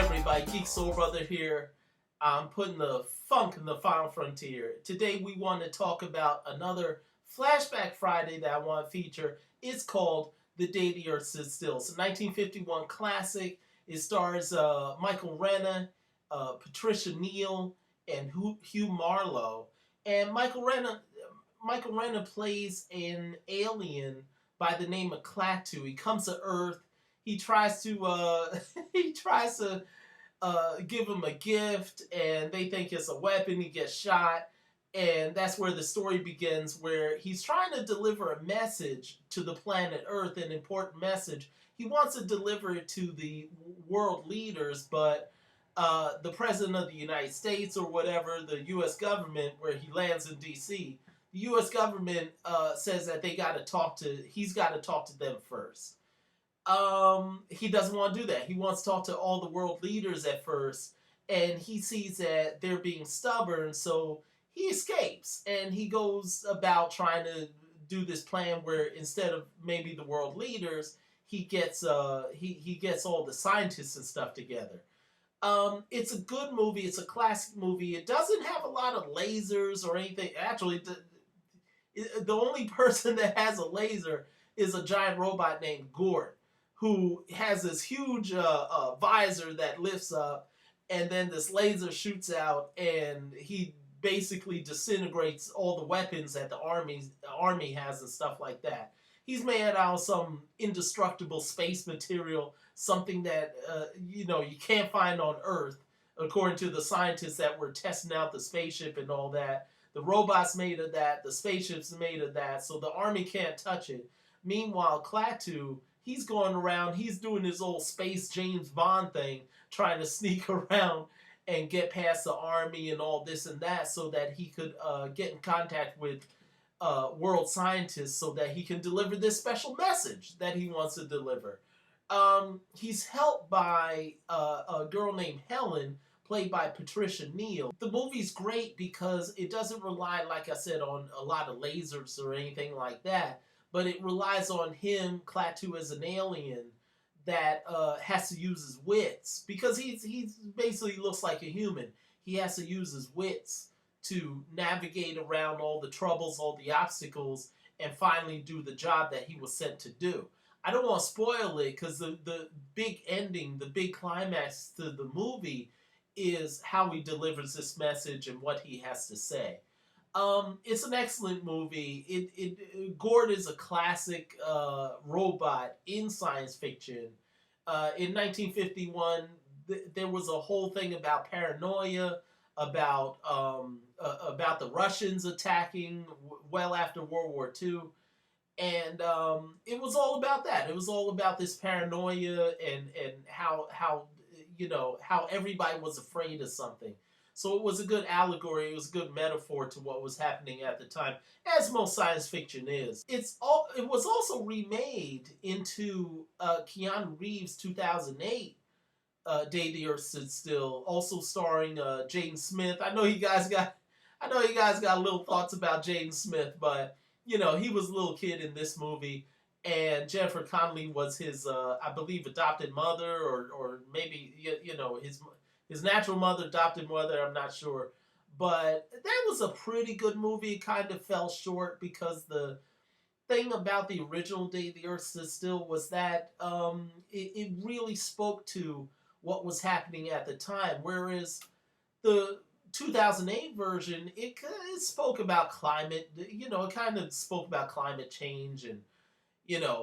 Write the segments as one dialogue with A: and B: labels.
A: everybody, Geek Soul Brother here. I'm putting the funk in the final frontier. Today we want to talk about another Flashback Friday that I want to feature. It's called The Day the Earth Stood Still. It's a 1951 classic. It stars Michael Rena, Patricia Neal, and Hugh Marlowe. And Michael Rena plays an alien by the name of Klaatu. He comes to Earth. He tries to give him a gift, and they think it's a weapon. He gets shot, and that's where the story begins, where he's trying to deliver a message to the planet Earth, an important message. He wants to deliver it to the world leaders, but the President of the United States or whatever, the U.S. government, where he lands in D.C., the U.S. government says that he's got to talk to them first. He doesn't want to do that. He wants to talk to all the world leaders at first, and he sees that they're being stubborn, so he escapes, and he goes about trying to do this plan where instead of maybe the world leaders, he gets he gets all the scientists and stuff together. It's a good movie. It's a classic movie. It doesn't have a lot of lasers or anything. Actually, the only person that has a laser is a giant robot named Gort, who has this huge visor that lifts up, and then this laser shoots out, and he basically disintegrates all the weapons that the army has and stuff like that. He's made out of some indestructible space material, something that you can't find on Earth, according to the scientists that were testing out the spaceship and all that. The robot's made of that, the spaceship's made of that, so the army can't touch it. Meanwhile, Klaatu, he's going around, he's doing his old space James Bond thing, trying to sneak around and get past the army and all this and that so that he could get in contact with world scientists so that he can deliver this special message that he wants to deliver. He's helped by a girl named Helen, played by Patricia Neal. The movie's great because it doesn't rely, like I said, on a lot of lasers or anything like that, but it relies on him, Klaatu, as an alien that has to use his wits, because he basically looks like a human. He has to use his wits to navigate around all the troubles, all the obstacles, and finally do the job that he was sent to do. I don't want to spoil it, because the big ending, the big climax to the movie is how he delivers this message and what he has to say. It's an excellent movie. Gort is a classic robot in science fiction. In 1951, there was a whole thing about paranoia, about the Russians attacking well after World War II, and it was all about that. It was all about this paranoia and how everybody was afraid of something. So it was a good allegory, it was a good metaphor to what was happening at the time, as most science fiction is. It was also remade into Keanu Reeves' 2008 Day the Earth Stood Still, also starring Jaden Smith. I know you guys got little thoughts about Jaden Smith, but he was a little kid in this movie, and Jennifer Connelly was his I believe adopted mother, or maybe his natural mother, adopted mother, I'm not sure. But that was a pretty good movie. It kind of fell short because the thing about the original Day the Earth Stood Still was that it really spoke to what was happening at the time. Whereas the 2008 version, it spoke about climate, it kind of spoke about climate change and,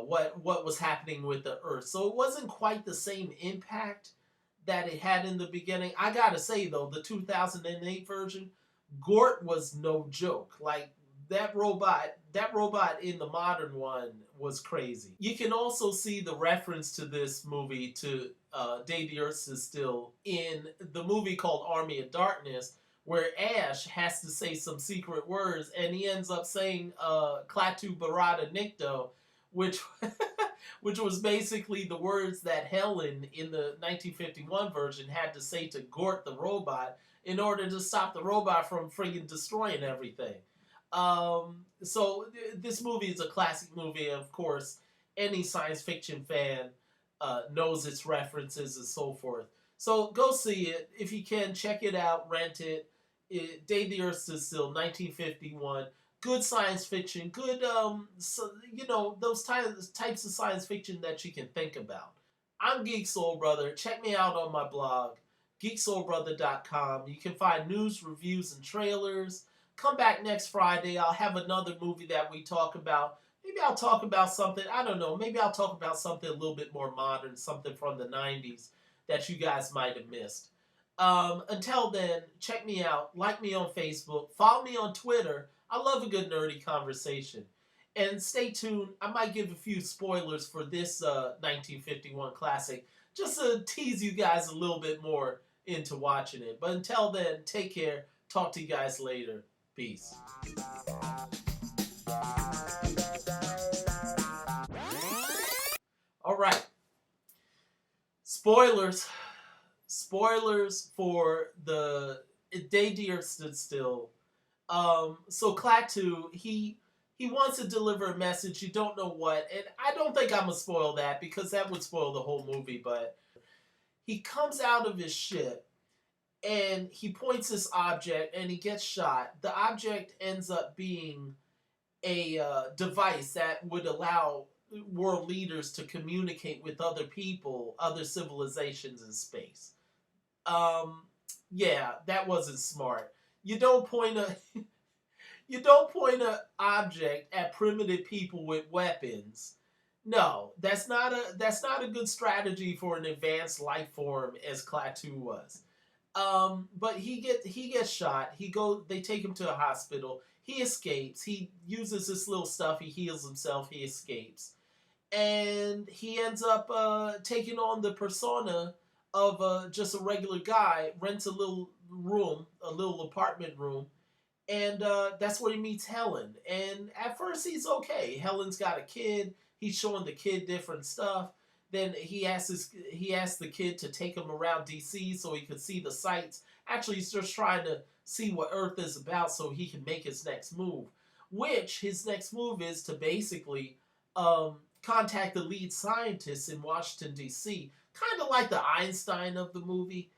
A: what was happening with the Earth. So it wasn't quite the same impact that it had in the beginning. I gotta say though, the 2008 version, Gort was no joke. Like that robot in the modern one was crazy. You can also see the reference to this movie, to Day the Earth Stood Still, in the movie called Army of Darkness, where Ash has to say some secret words, and he ends up saying Klaatu Barada Nikto, which was basically the words that Helen in the 1951 version had to say to Gort the robot in order to stop the robot from friggin' destroying everything. So this movie is a classic movie, and of course, any science fiction fan knows its references and so forth. So go see it. If you can, check it out, rent it. Day the Earth Stood Still, 1951. Good science fiction. Good, so, those types of science fiction that you can think about. I'm Geek Soul Brother. Check me out on my blog, geeksoulbrother.com. You can find news, reviews, and trailers. Come back next Friday. I'll have another movie that we talk about. Maybe I'll talk about something, I don't know, maybe I'll talk about something a little bit more modern, something from the 90s that you guys might have missed. Until then, check me out, like me on Facebook, follow me on Twitter. I love a good nerdy conversation. And stay tuned, I might give a few spoilers for this 1951 classic, just to tease you guys a little bit more into watching it. But until then, take care, talk to you guys later. Peace. All right. Spoilers. Spoilers for the Day the Earth Stood Still. So Klaatu, he wants to deliver a message. You don't know what, and I don't think I'm gonna spoil that because that would spoil the whole movie. But he comes out of his ship and he points this object and he gets shot. The object ends up being a device that would allow world leaders to communicate with other people, other civilizations in space. Um, yeah, that wasn't smart. You don't point a you don't point an object at primitive people with weapons. No, that's not a good strategy for an advanced life form as Klaatu was. But he gets shot. They take him to a hospital. He escapes. He uses this little stuff. He heals himself. He escapes, and he ends up taking on the persona of just a regular guy. Rents a little room, a little apartment room, and that's where he meets Helen. And at first he's okay. Helen's got a kid. He's showing the kid different stuff. Then he asks the kid to take him around DC so he could see the sights. Actually, he's just trying to see what Earth is about so he can make his next move. Which his next move is to basically contact the lead scientist in Washington D.C. Kind of like the Einstein of the movie.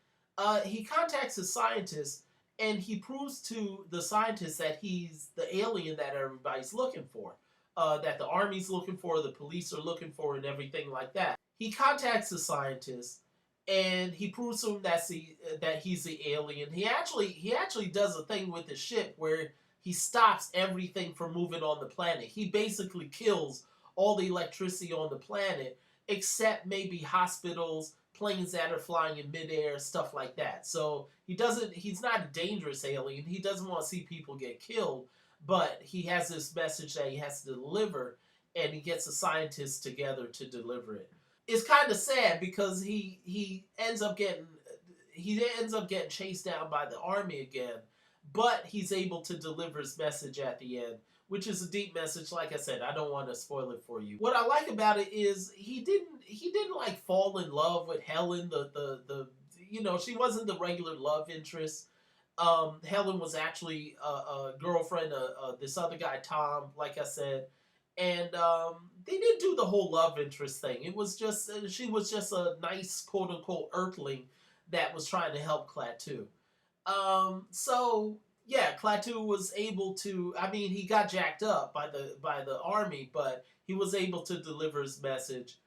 A: He contacts the scientist and he proves to the scientist that he's the alien that everybody's looking for. That the army's looking for, the police are looking for, and everything like that. He contacts the scientist, and he proves to him that he's the alien. He actually does a thing with the ship where he stops everything from moving on the planet. He basically kills all the electricity on the planet, except maybe hospitals, planes that are flying in midair, stuff like that. So he's not a dangerous alien. He doesn't want to see people get killed. But he has this message that he has to deliver, and he gets the scientists together to deliver it. It's kind of sad because he ends up getting chased down by the army again, but he's able to deliver his message at the end, which is a deep message. Like I said, I don't want to spoil it for you. What I like about it is he didn't like fall in love with Helen. She wasn't the regular love interest. Helen was actually a girlfriend of this other guy, Tom, like I said. And they didn't do the whole love interest thing. It was just, she was just a nice, quote unquote, earthling that was trying to help Klaatu. So, yeah, Klaatu was able to, he got jacked up by the army, but he was able to deliver his message,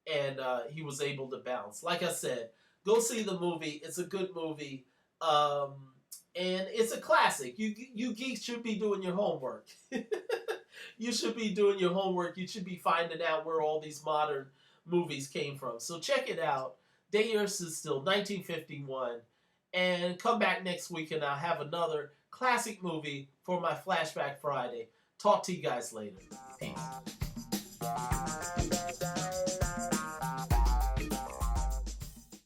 A: and he was able to bounce. Like I said, go see the movie. It's a good movie. And it's a classic. You geeks should be doing your homework. You should be doing your homework. You should be finding out where all these modern movies came from. So check it out. Day Earth is Still, 1951. And come back next week and I'll have another classic movie for my Flashback Friday. Talk to you guys later. Peace.